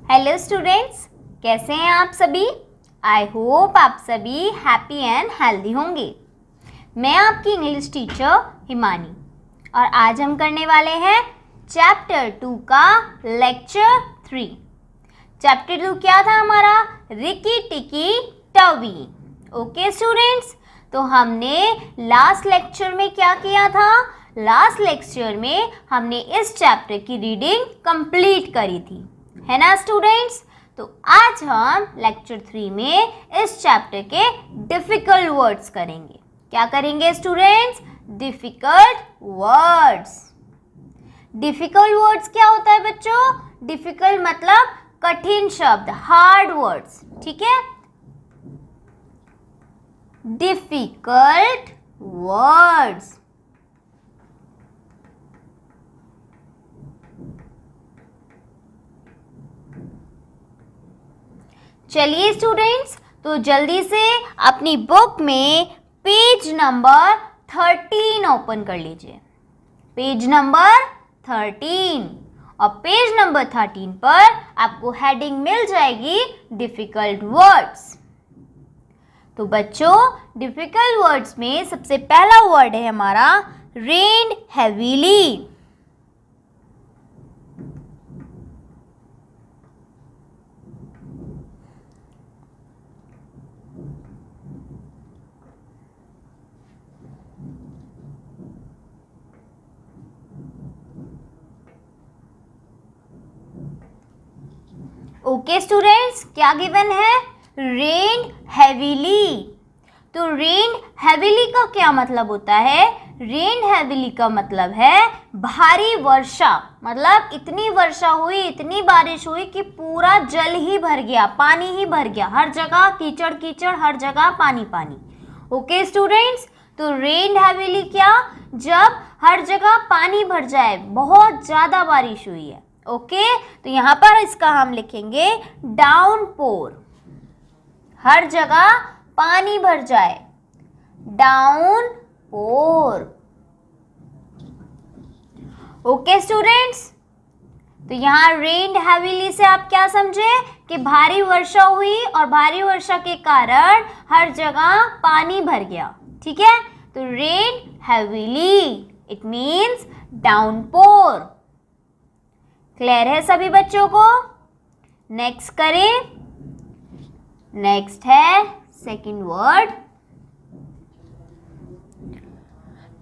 Hello students, कैसे हैं आप सभी। आई होप आप सभी हैप्पी एंड हेल्दी होंगे। मैं आपकी इंग्लिश टीचर हिमानी और आज हम करने वाले हैं चैप्टर 2 का लेक्चर 3। चैप्टर 2 क्या था हमारा? रिकी टिकी टवी। ओके स्टूडेंट्स, तो हमने लास्ट लेक्चर में क्या किया था? लास्ट लेक्चर में हमने इस चैप्टर की रीडिंग कंप्लीट करी थी, है ना स्टूडेंट्स। तो आज हम लेक्चर 3 में इस चैप्टर के डिफिकल्ट वर्ड्स करेंगे। क्या करेंगे students? Difficult words. Difficult words क्या होता है बच्चों? डिफिकल्ट मतलब कठिन शब्द, हार्ड वर्ड्स, ठीक है। Difficult words. चलिए स्टूडेंट्स, तो जल्दी से अपनी बुक में पेज नंबर 13 ओपन कर लीजिए। पेज नंबर 13 और पेज नंबर 13 पर आपको हेडिंग मिल जाएगी डिफिकल्ट वर्ड्स। तो बच्चों, डिफिकल्ट वर्ड्स में सबसे पहला वर्ड है हमारा रेन हेवीली। ओके स्टूडेंट्स, क्या गिवन है? Rain heavily. तो रेन हैवीली का क्या मतलब होता है? रेन हैवीली का मतलब है भारी वर्षा, मतलब इतनी वर्षा हुई, इतनी बारिश हुई कि पूरा जल ही भर गया, पानी ही भर गया, हर जगह कीचड़ कीचड़, हर जगह पानी पानी। ओके स्टूडेंट्स, तो रेन हैवीली क्या? जब हर जगह पानी भर जाए, बहुत ज़्यादा बारिश हुई है। ओके, तो यहाँ पर इसका हम लिखेंगे डाउनपोर। हर जगह पानी भर जाए, डाउनपोर। ओके स्टूडेंट्स, तो यहाँ रेन हैवीली से आप क्या समझे कि भारी वर्षा हुई और भारी वर्षा के कारण हर जगह पानी भर गया, ठीक है। तो rain heavily it means downpour. Clear है सभी बच्चों को? नेक्स्ट करें। नेक्स्ट है सेकंड वर्ड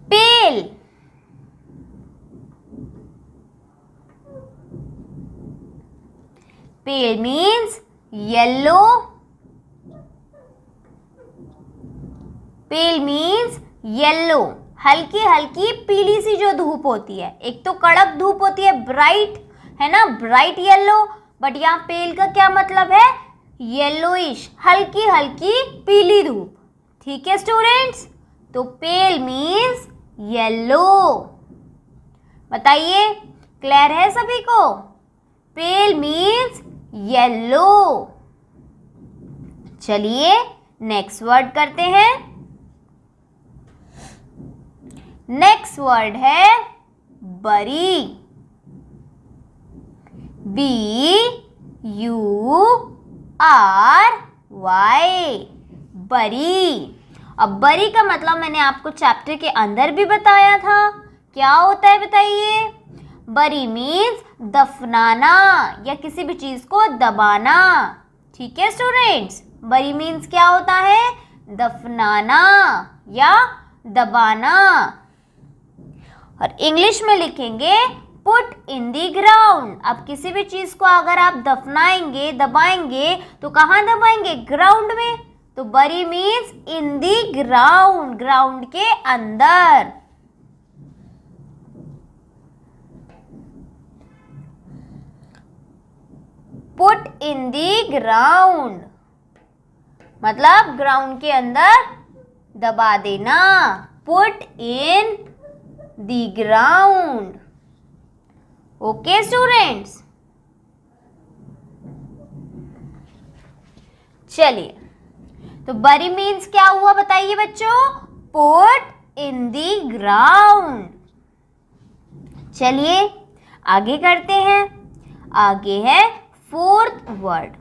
पेल। पेल मीन्स येलो। पेल मीन्स येलो, हल्की हल्की पीली सी जो धूप होती है। एक तो कड़क धूप होती है, ब्राइट, है ना, ब्राइट येलो, बट यहाँ पेल का क्या मतलब है? येलोइश, हल्की हल्की पीली धूप, ठीक है स्टूडेंट्स। तो पेल मीन्स येलो। बताइए, क्लियर है सभी को? पेल मीन्स येलो। चलिए नेक्स्ट वर्ड करते हैं। नेक्स्ट वर्ड है बरी। BURY, बरी। अब बरी का मतलब मैंने आपको चैप्टर के अंदर भी बताया था। क्या होता है बताइए? बरी मीन्स दफनाना या किसी भी चीज को दबाना, ठीक है स्टूडेंट्स। बरी मीन्स क्या होता है? दफनाना या दबाना। और इंग्लिश में लिखेंगे पुट इन दी ग्राउंड। अब किसी भी चीज को अगर आप दफनाएंगे, दबाएंगे, तो कहाँ दबाएंगे? ग्राउंड में। तो बरी means in the ground, ground के अंदर। पुट इन दी ग्राउंड मतलब ग्राउंड के अंदर दबा देना। Put in the ground. Okay students, चलिए, तो बरी मीन्स क्या हुआ बताइए बच्चों? Put in the ground. चलिए आगे करते हैं। आगे है फोर्थ वर्ड,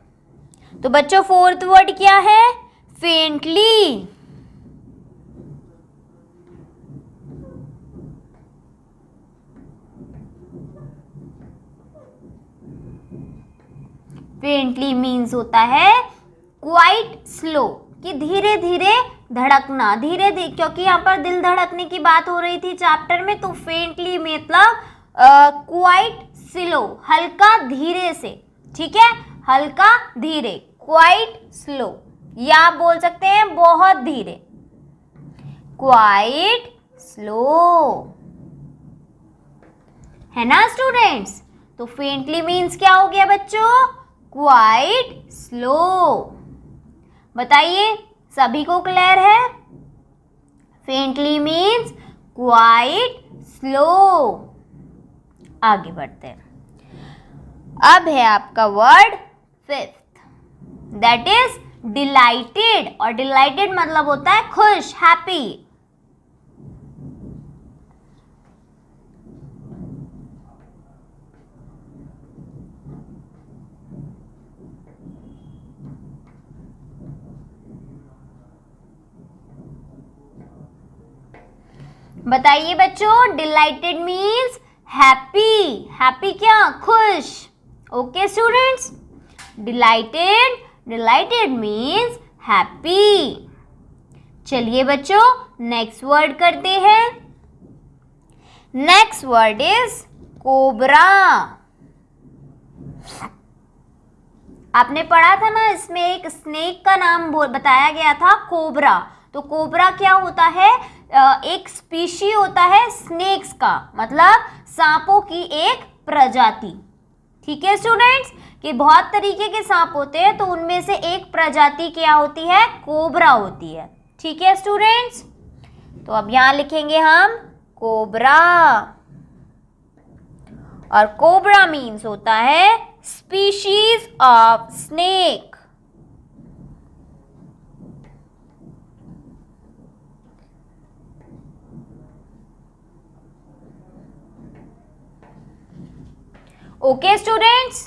तो बच्चों फोर्थ वर्ड क्या है? फेंटली। फेंटली मीन्स होता है क्वाइट स्लो, कि धीरे धीरे धड़कना, धीरे धीरे, क्योंकि यहाँ पर दिल धड़कने की बात हो रही थी चैप्टर में, तो फेंटली मतलब क्वाइट स्लो, हल्का धीरे से, ठीक है, हल्का धीरे, क्वाइट स्लो, या आप बोल सकते हैं बहुत धीरे, क्वाइट स्लो, है ना स्टूडेंट्स। तो फेंटली मीन्स क्या हो गया बच्चों? Quite slow. बताइए सभी को क्लियर है? Faintly means quite slow. आगे बढ़ते हैं। अब है आपका word fifth, that is dilated, और डिलाइटेड मतलब होता है खुश, हैप्पी। बताइए बच्चों, डिलाइटेड मीन्स हैप्पी, हैप्पी क्या? खुश। Okay students, dilated, dilated means happy. चलिए बच्चों नेक्स्ट वर्ड करते हैं। Next word is cobra. आपने पढ़ा था ना, इसमें एक स्नेक का नाम बताया गया था, कोबरा। तो कोबरा क्या होता है? एक स्पीशी होता है स्नेक्स का, मतलब सांपों की एक प्रजाति। ठीक है स्टूडेंट्स, कि बहुत तरीके के सांप होते हैं, तो उनमें से एक प्रजाति क्या होती है? कोबरा होती है। ठीक है स्टूडेंट्स, तो अब यहां लिखेंगे हम कोबरा, और कोबरा मीन्स होता है species of snake. Okay students,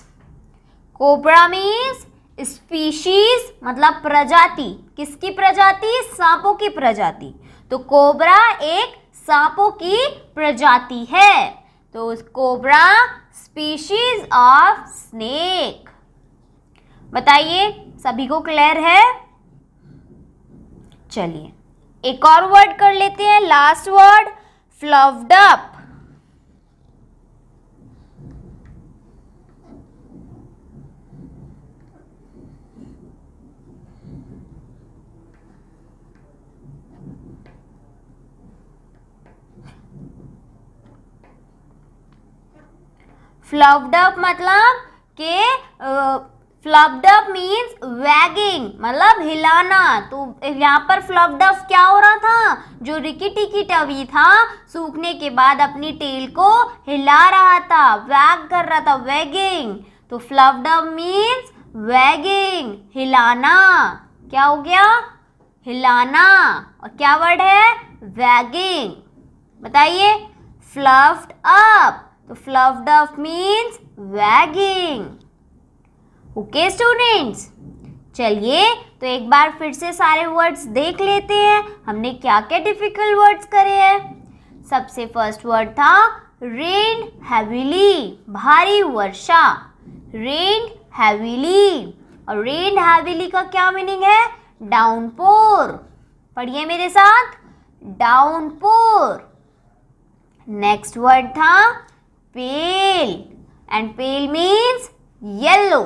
cobra means species मतलब प्रजाति। किसकी प्रजाति? सांपों की प्रजाति। तो कोबरा एक सांपों की प्रजाति है, तो कोबरा स्पीशीज ऑफ स्नेक। बताइए सभी को क्लियर है? चलिए एक और वर्ड कर लेते हैं, लास्ट वर्ड फ्लफ्ड अप। फ्लफ्ड अप मतलब के फ्लफ्ड अप मीन्स वैगिंग, मतलब हिलाना। तो यहाँ पर फ्लफ्ड अप क्या हो रहा था? जो रिकी टिकी टवी था सूखने के बाद अपनी टेल को हिला रहा था, वैग कर रहा था, वैगिंग। तो फ्लफ्ड अप मीन्स वैगिंग, हिलाना। क्या हो गया? हिलाना। और क्या वर्ड है? वैगिंग। बताइए फ्लफ्ड अप, तो fluffed up means wagging. Okay students, चलिए तो एक बार फिर से सारे वर्ड्स देख लेते हैं, हमने क्या क्या डिफिकल्ट वर्ड्स करे हैं। सबसे फर्स्ट वर्ड था रेन हैवीली, भारी वर्षा, रेन हैवीली। और रेन हैवीली का क्या मीनिंग है? डाउनपोर। पढ़िए मेरे साथ, डाउनपोर। नेक्स्ट वर्ड था पेल, एंड पेल मीन्स येलो।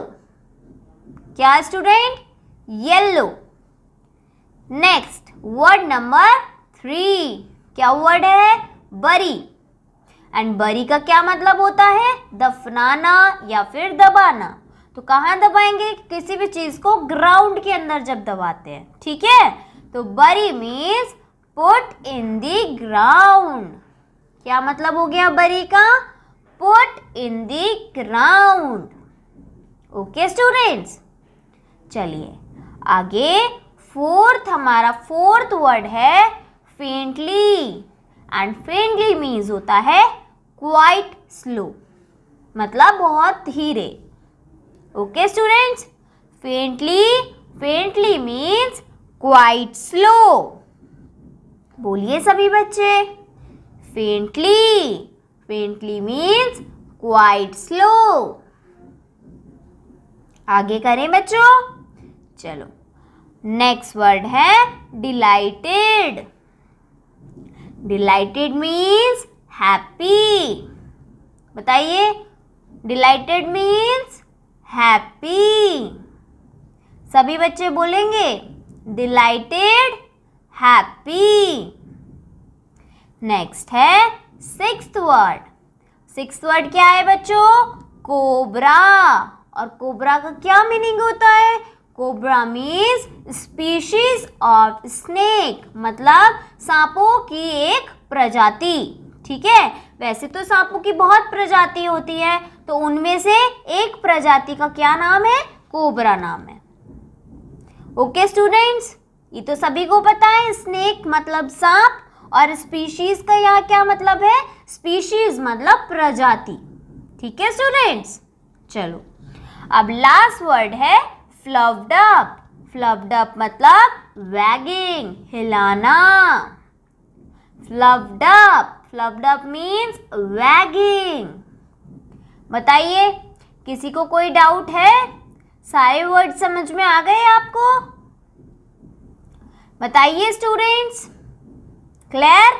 क्या student? Yellow. Next word number 3, क्या वर्ड है? बरी, एंड बरी का क्या मतलब होता है? दफनाना या फिर दबाना। तो कहाँ दबाएंगे? किसी भी चीज को ग्राउंड के अंदर जब दबाते हैं, ठीक है। तो बरी means put in the ground. क्या मतलब हो गया बरी का? Put in the ground. Okay students, चलिए आगे हमारा फोर्थ वर्ड है फेंटली, एंड फेंटली मीन्स होता है क्वाइट स्लो, मतलब बहुत धीरे। Okay students, faintly means quite slow. बोलिए सभी बच्चे, फेंटली मीन्स क्वाइट स्लो। आगे करें बच्चों, चलो नेक्स्ट वर्ड है डिलाइटेड। Dilated means happy. बताइए, डिलाइटेड मीन्स हैप्पी। सभी बच्चे बोलेंगे डिलाइटेड, हैप्पी। नेक्स्ट है सिक्स्थ वर्ड क्या है बच्चों? कोबरा। और कोबरा का क्या मीनिंग होता है? Cobra means species of snake, मतलब सांपों की एक प्रजाति। ठीक है, वैसे तो सांपों की बहुत प्रजाति होती है, तो उनमें से एक प्रजाति का क्या नाम है? कोबरा नाम है। ओके स्टूडेंट्स, ये तो सभी को पता है, स्नेक मतलब सांप, और स्पीशीज का यहाँ क्या मतलब है? स्पीशीज मतलब प्रजाति। ठीक है स्टूडेंट्स, चलो अब लास्ट वर्ड है फ्लफ्ड अप। फ्लफ्ड अप मतलब वैगिंग, हिलाना। फ्लफ्ड अप मीन्स वैगिंग। बताइए, किसी को कोई डाउट है? सारे वर्ड समझ में आ गए आपको? बताइए स्टूडेंट्स, क्लियर?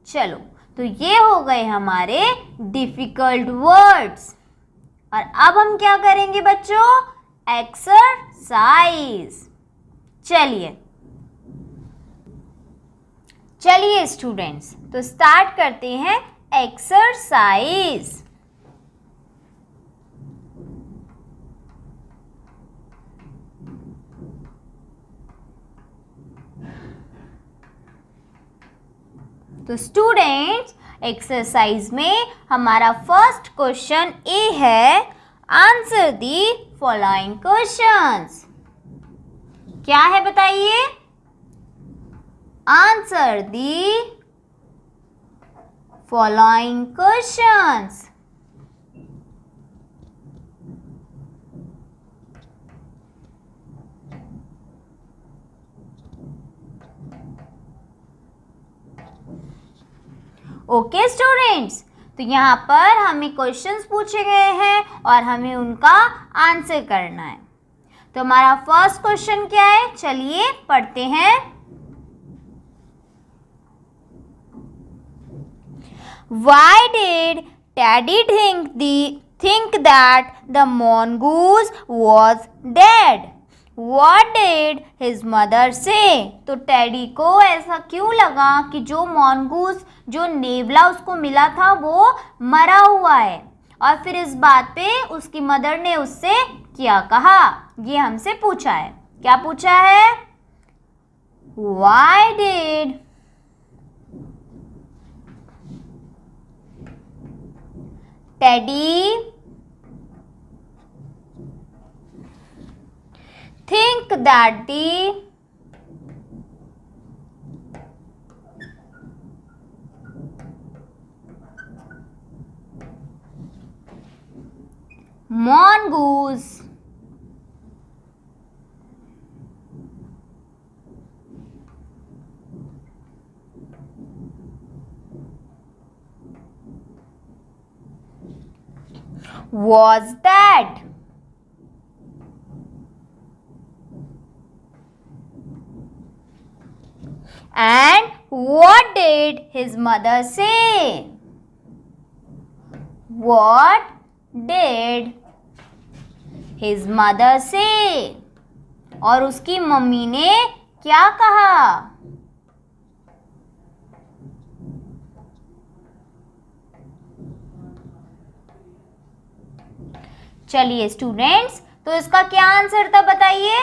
चलो, तो ये हो गए हमारे डिफिकल्ट वर्ड्स। और अब हम क्या करेंगे बच्चों? एक्सरसाइज। चलिए स्टूडेंट्स, तो स्टार्ट करते हैं एक्सरसाइज। तो स्टूडेंट्स, एक्सरसाइज में हमारा फर्स्ट क्वेश्चन ए है, आंसर दी फॉलोइंग क्वेश्चंस। क्या है बताइए? Answer the following questions. Okay students, तो यहाँ पर हमें क्वेश्चंस पूछे गए हैं और हमें उनका आंसर करना है। तो हमारा फर्स्ट क्वेश्चन क्या है? चलिए पढ़ते हैं। Why did Teddy think that the mongoose was dead? What did his mother say? तो टेडी को ऐसा क्यों लगा कि जो मॉन्गूस, जो नेवला उसको मिला था, वो मरा हुआ है? और फिर इस बात पे उसकी मदर ने उससे क्या कहा? ये हमसे पूछा है। क्या पूछा है? Why did Teddy think that the mongoose was that? And what did his mother say? What did his mother say? और उसकी मम्मी ने क्या कहा? चलिए स्टूडेंट्स, तो इसका क्या आंसर था बताइए?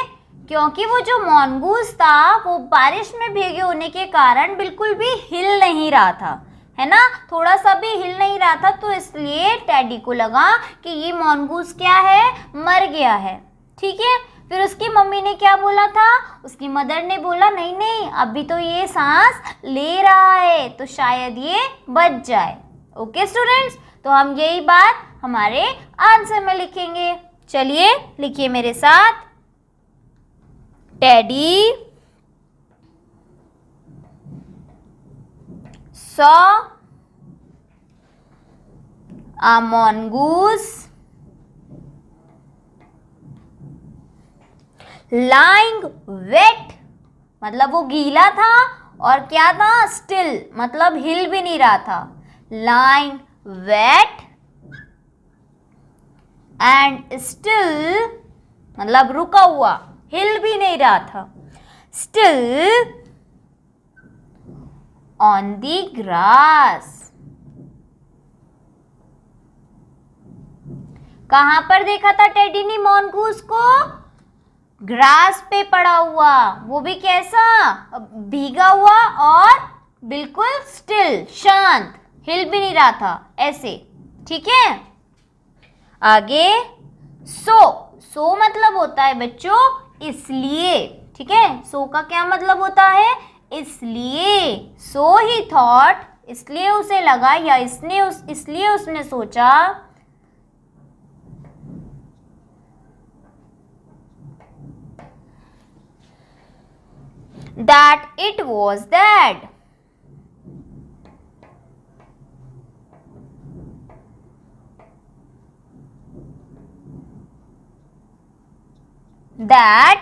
क्योंकि वो जो मॉन्गूस था वो बारिश में भीगे होने के कारण बिल्कुल भी हिल नहीं रहा था, है ना, थोड़ा सा भी हिल नहीं रहा था, तो इसलिए टेडी को लगा कि ये मॉन्गूस क्या है? मर गया है। ठीक है, फिर उसकी मम्मी ने क्या बोला था? उसकी मदर ने बोला नहीं नहीं, अभी तो ये सांस ले रहा है, तो शायद ये बच जाए। ओके स्टूडेंट्स, तो हम यही बात हमारे आंसर में लिखेंगे। चलिए लिखिए मेरे साथ। Teddy saw a mongoose lying wet, मतलब वो गीला था और क्या था, स्टिल, मतलब हिल भी नहीं रहा था। lying wet and still मतलब रुका हुआ, हिल भी नहीं रहा था। still on the grass, कहां पर देखा था टेडी ने मॉन्गूस को? ग्रास पे पड़ा हुआ, वो भी कैसा, भीगा हुआ और बिल्कुल स्टिल, शांत, हिल भी नहीं रहा था, ऐसे। ठीक है, आगे सो मतलब होता है बच्चों इसलिए। ठीक है, सो का क्या मतलब होता है, इसलिए। सो ही थॉट, इसलिए उसे लगा या इसलिए उसने सोचा that it was dead. That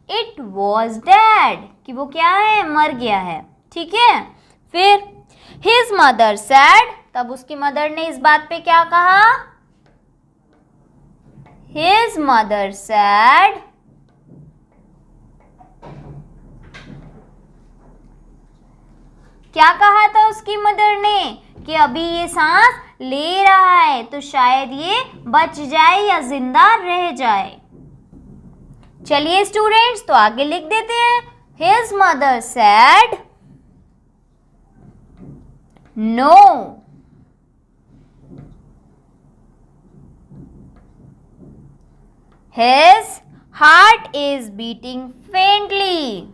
it was dead, कि वो क्या है, मर गया है। ठीक है, फिर his mother said, तब उसकी मदर ने इस बात पे क्या कहा? His mother said, क्या कहा था उसकी मदर ने कि अभी ये सांस ले रहा है तो शायद ये बच जाए या जिंदा रह जाए। चलिए स्टूडेंट्स, तो आगे लिख देते हैं। His mother said, no. His heart is beating faintly.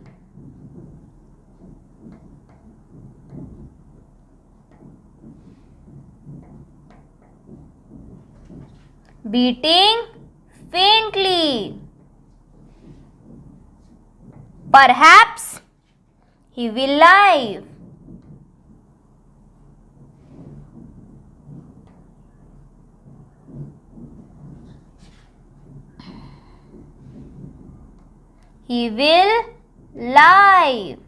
Beating faintly. Perhaps he will live. He will live.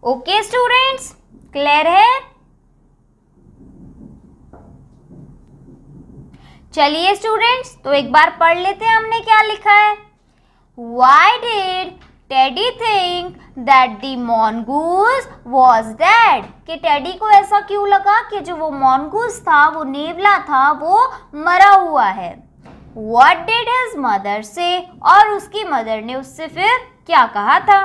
Okay students, clear है? चलिए स्टूडेंट्स, तो एक बार पढ़ लेते हैं हमने क्या लिखा है। Why did Teddy think that the mongoose was dead? कि टेडी को ऐसा क्यों लगा कि जो वो mongoose था, वो नेवला था, वो मरा हुआ है। What did his mother say? और उसकी मदर ने उससे फिर क्या कहा था।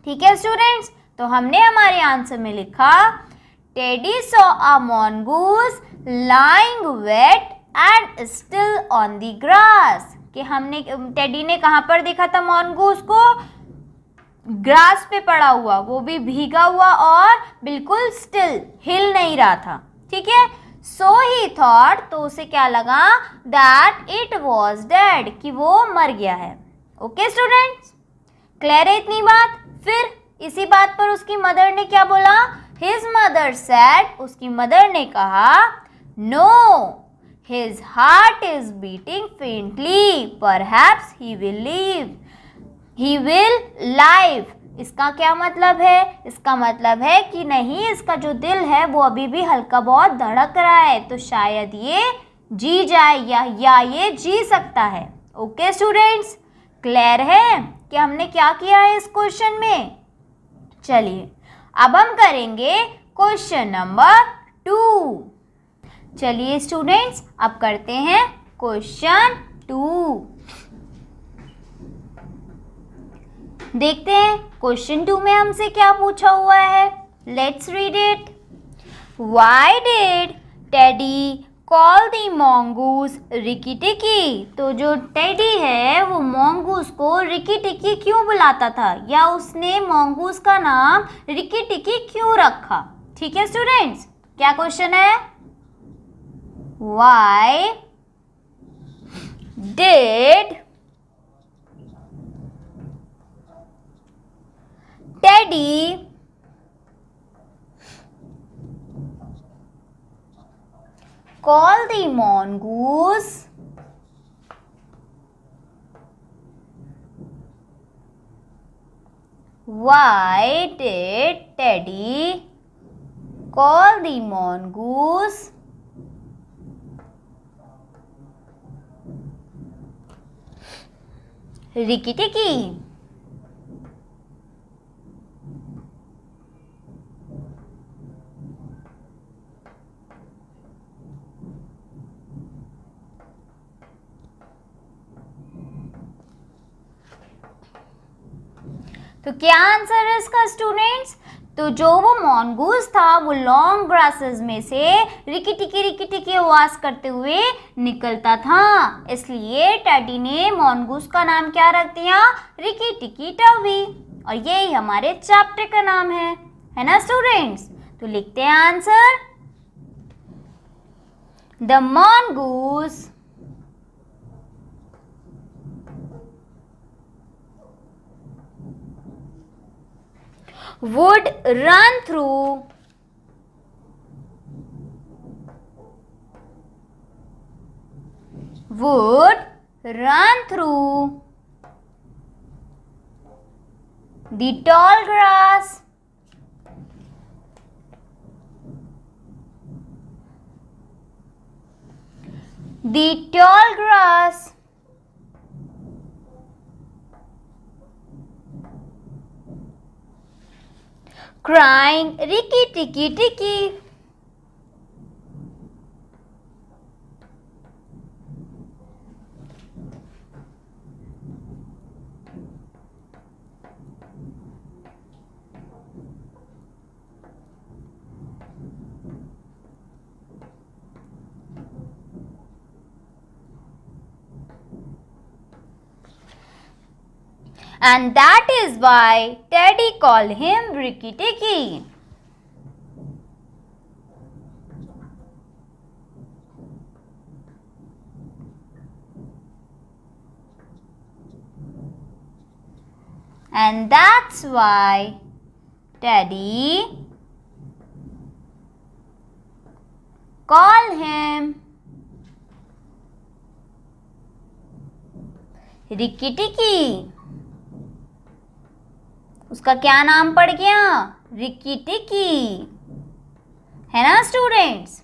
ठीक है स्टूडेंट्स, तो हमने हमारे आंसर में लिखा Teddy saw a mongoose lying wet and still on the grass, कि हमने टेडी ने कहां पर देखा था मॉन्गूस को? ग्रास पे पड़ा हुआ, वो भी भीगा हुआ और बिल्कुल स्टिल, हिल नहीं रहा था। ठीक है, सो ही थॉट, तो उसे क्या लगा, दैट इट वॉज डेड, कि वो मर गया है। ओके स्टूडेंट्स, क्लियर है इतनी बात? फिर इसी बात पर उसकी मदर ने क्या बोला? हिज मदर सेड, उसकी मदर ने कहा, no, his heart is beating faintly, perhaps he will live. He will live. इसका क्या मतलब है? इसका मतलब है कि नहीं, इसका जो दिल है वो अभी भी हल्का बहुत धड़क रहा है, तो शायद ये जी जाए या ये जी सकता है। ओके स्टूडेंट्स, क्लियर है कि हमने क्या किया है इस क्वेश्चन में? चलिए अब हम करेंगे क्वेश्चन नंबर 2। चलिए स्टूडेंट्स, अब करते हैं क्वेश्चन 2। देखते हैं क्वेश्चन 2 में हमसे क्या पूछा हुआ है। Let's read it. Why did teddy call the mongoose Ricky टिकी? तो जो टेडी है वो mongoose को रिकी टिकी क्यों बुलाता था, या उसने mongoose का नाम रिकी टिकी क्यों रखा? ठीक है स्टूडेंट्स, क्या क्वेश्चन है? Why did Teddy call the mongoose Why did Teddy call the mongoose Ricky Ticky? तो क्या आंसर है इसका स्टूडेंट्स? तो जो वो मॉन्गूस था वो लॉन्ग ग्रासेस में से रिकी टिकी आवाज करते हुए निकलता था, इसलिए टेडी ने मॉन्गूस का नाम क्या रख दिया? रिकी टिकी टवी। और यही हमारे चैप्टर का नाम है ना स्टूडेंट्स? तो लिखते हैं answer. The mongoose would run through the tall grass crying Ricky Ticky Ticky. And that is why Teddy called him Ricky Ticky. And that's why Teddy called him Ricky Ticky. उसका क्या नाम पड़ गया? Ricky टिकी, है ना students?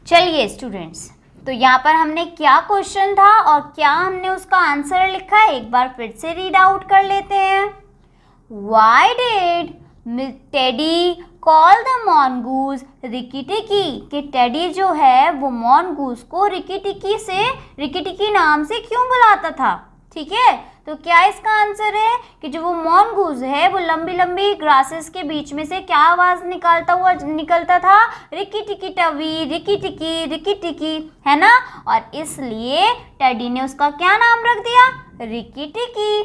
चलिए students, तो यहाँ पर हमने क्या क्वेश्चन था और क्या हमने उसका आंसर लिखा है, एक बार फिर से रीड आउट कर लेते हैं। Why did Teddy call the mongoose Rikki Tikki? कि टेडी जो है वो मॉन्गूस को रिकी टिकी नाम से क्यों बुलाता था? ठीक है, तो क्या इसका आंसर है कि जो वो मॉन्गूस है वो लंबी लंबी ग्रासेस के बीच में से क्या आवाज निकलता था? रिकी टिकी टवी, रिकी टिकी, है ना? और इसलिए टेडी ने उसका क्या नाम रख दिया? रिकी टिकी।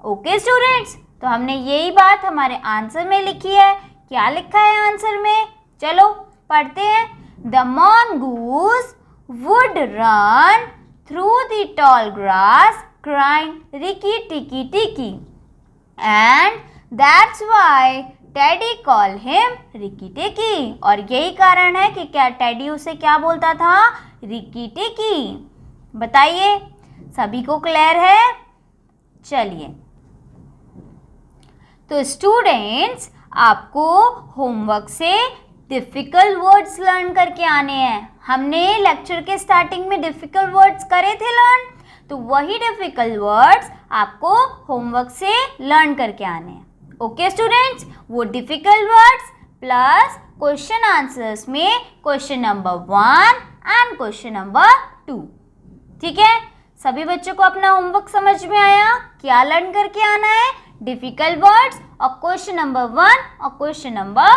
ओके स्टूडेंट्स, तो हमने यही बात हमारे आंसर में लिखी है। क्या लिखा है आंसर में? चलो पढ़ते हैं। The mongoose would run through the tall grass crying Ricky Ticky Ticky, and that's why Teddy called him Ricky Ticky. और यही कारण है कि क्या टेडी उसे क्या बोलता था? रिकी टिकी। बताइए, सभी को क्लियर है? चलिए, तो स्टूडेंट्स आपको होमवर्क से डिफ़िकल्ट वर्ड्स लर्न करके आने हैं। हमने लेक्चर के स्टार्टिंग में डिफ़िकल्ट वर्ड्स करे थे लर्न, तो वही डिफ़िकल्ट वर्ड्स आपको होमवर्क से लर्न करके आने हैं। ओके स्टूडेंट्स, वो difficult words plus question answers में question number 1 and question number 2। ठीक है, सभी बच्चों को अपना होमवर्क समझ में आया? क्या लर्न करके आना है? डिफ़िकल्ट वर्ड्स और क्वेश्चन नंबर 1 और क्वेश्चन नंबर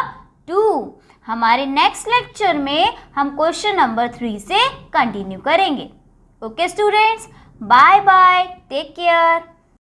2। हमारे नेक्स्ट लेक्चर में हम क्वेश्चन नंबर 3 से कंटिन्यू करेंगे। Okay students, bye bye, take care.